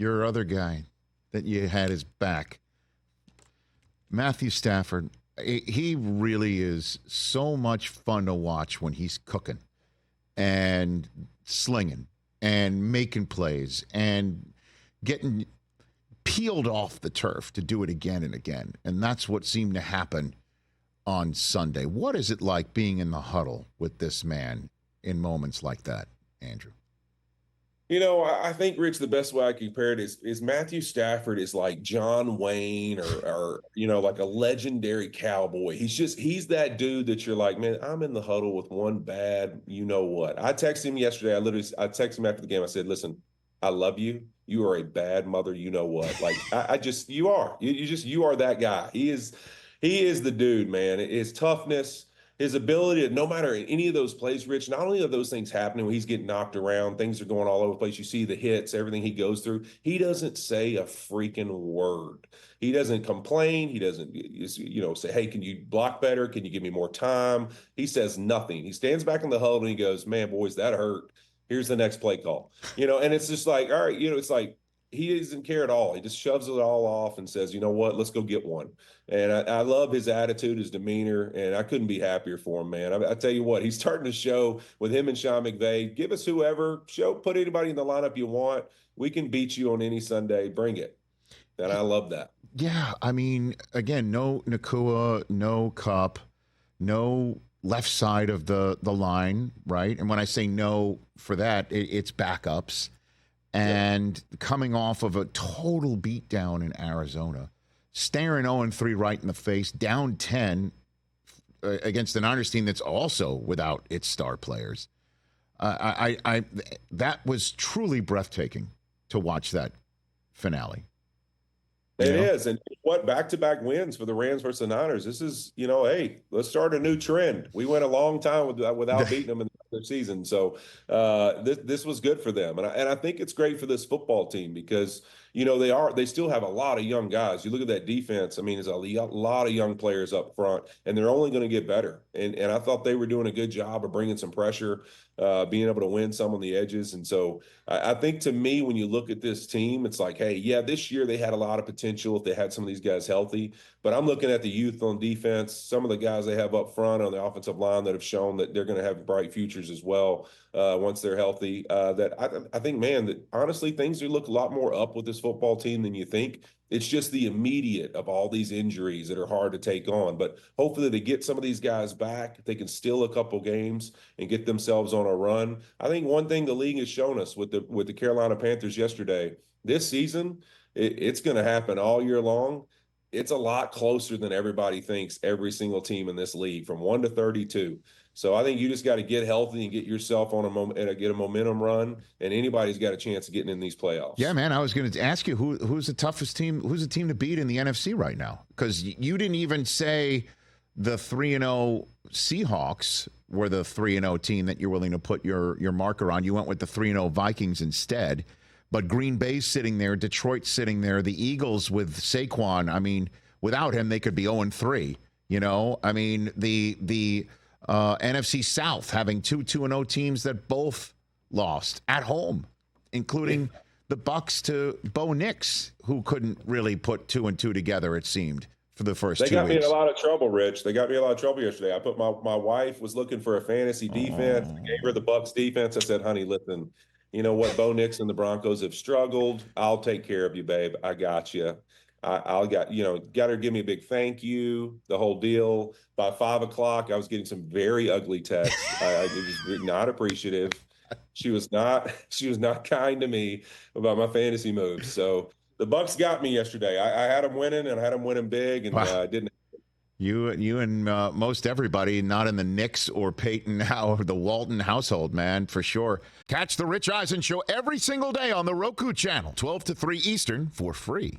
your other guy that you had his back, Matthew Stafford. He really is so much fun to watch when he's cooking and slinging and making plays and getting peeled off the turf to do it again and again. And that's what seemed to happen on Sunday. What is it like being in the huddle with this man in moments like that, Andrew? I think, Rich, the best way I can compare it is Matthew Stafford is like John Wayne or like a legendary cowboy. He's that dude that you're like, man, I'm in the huddle with one bad, you know what. I texted him yesterday. I texted him after the game. I said, listen, I love you. You are a bad mother, you know what. Like, you are. You are that guy. He is the dude, man. His toughness, his ability to, no matter any of those plays, Rich, not only are those things happening when he's getting knocked around, things are going all over the place. You see the hits, everything he goes through. He doesn't say a freaking word. He doesn't complain. He doesn't, say, hey, can you block better? Can you give me more time? He says nothing. He stands back in the huddle and he goes, man, boys, that hurt. Here's the next play call. And it's just like, all right, it's like, he doesn't care at all. He just shoves it all off and says, you know what, let's go get one. And I love his attitude, his demeanor, and I couldn't be happier for him, man. I tell you what, he's starting to show with him and Sean McVay. Give us whoever, put anybody in the lineup you want. We can beat you on any Sunday. Bring it. And I love that. Yeah, I mean, again, no Nakua, no Cup, no left side of the line, right? And when I say no for that, it's backups. And coming off of a total beatdown in Arizona, staring 0-3 right in the face, down 10 against an Niners team that's also without its star players. That was truly breathtaking to watch that finale. It is. And what back-to-back wins for the Rams versus the Niners. This is, hey, let's start a new trend. We went a long time without beating them in the season. So this was good for them. And I think it's great for this football team because, they still have a lot of young guys. You look at that defense. I mean, there's a lot of young players up front, and they're only going to get better. And I thought they were doing a good job of bringing some pressure, being able to win some on the edges. And so I think, to me, when you look at this team, it's like, hey, yeah, this year they had a lot of potential if they had some of these guys healthy. But I'm looking at the youth on defense, some of the guys they have up front on the offensive line that have shown that they're going to have bright futures as well once they're healthy. That I think, man, that honestly things look a lot more up with this football team than you think. It's just the immediate of all these injuries that are hard to take on. But hopefully they get some of these guys back. They can steal a couple games and get themselves on a run. I think one thing the league has shown us with the Carolina Panthers yesterday, this season, it's going to happen all year long. It's a lot closer than everybody thinks, every single team in this league, from 1 to 32. So I think you just got to get healthy and get yourself on get a momentum run, and anybody's got a chance of getting in these playoffs. Yeah, man, I was going to ask you who's the toughest team, who's the team to beat in the NFC right now? Because you didn't even say the 3-0 Seahawks were the 3-0 team that you're willing to put your marker on. You went with the 3-0 Vikings instead. But Green Bay's sitting there, Detroit's sitting there, the Eagles with Saquon. I mean, without him, they could be 0-3. I mean, the NFC South having two 2-0 teams that both lost at home, including the Bucs to Bo Nix, who couldn't really put 2 and 2 together, it seemed, for the first 2 weeks. They got me in a lot of trouble, Rich. They got me in a lot of trouble yesterday. I put my wife was looking for a fantasy defense. I gave her the Bucs defense. I said, honey, listen, you know what? Bo Nix and the Broncos have struggled. I'll take care of you, babe. I got you. Got her to give me a big thank you, the whole deal. By 5 o'clock, I was getting some very ugly texts. I was not appreciative. She was not kind to me about my fantasy moves. So the Bucs got me yesterday. I had them winning, and I had them winning big, and I didn't. You and most everybody not in the Knicks or Peyton or the Walton household, man, for sure. Catch the Rich Eisen Show every single day on the Roku Channel, 12 to 3 Eastern, for free.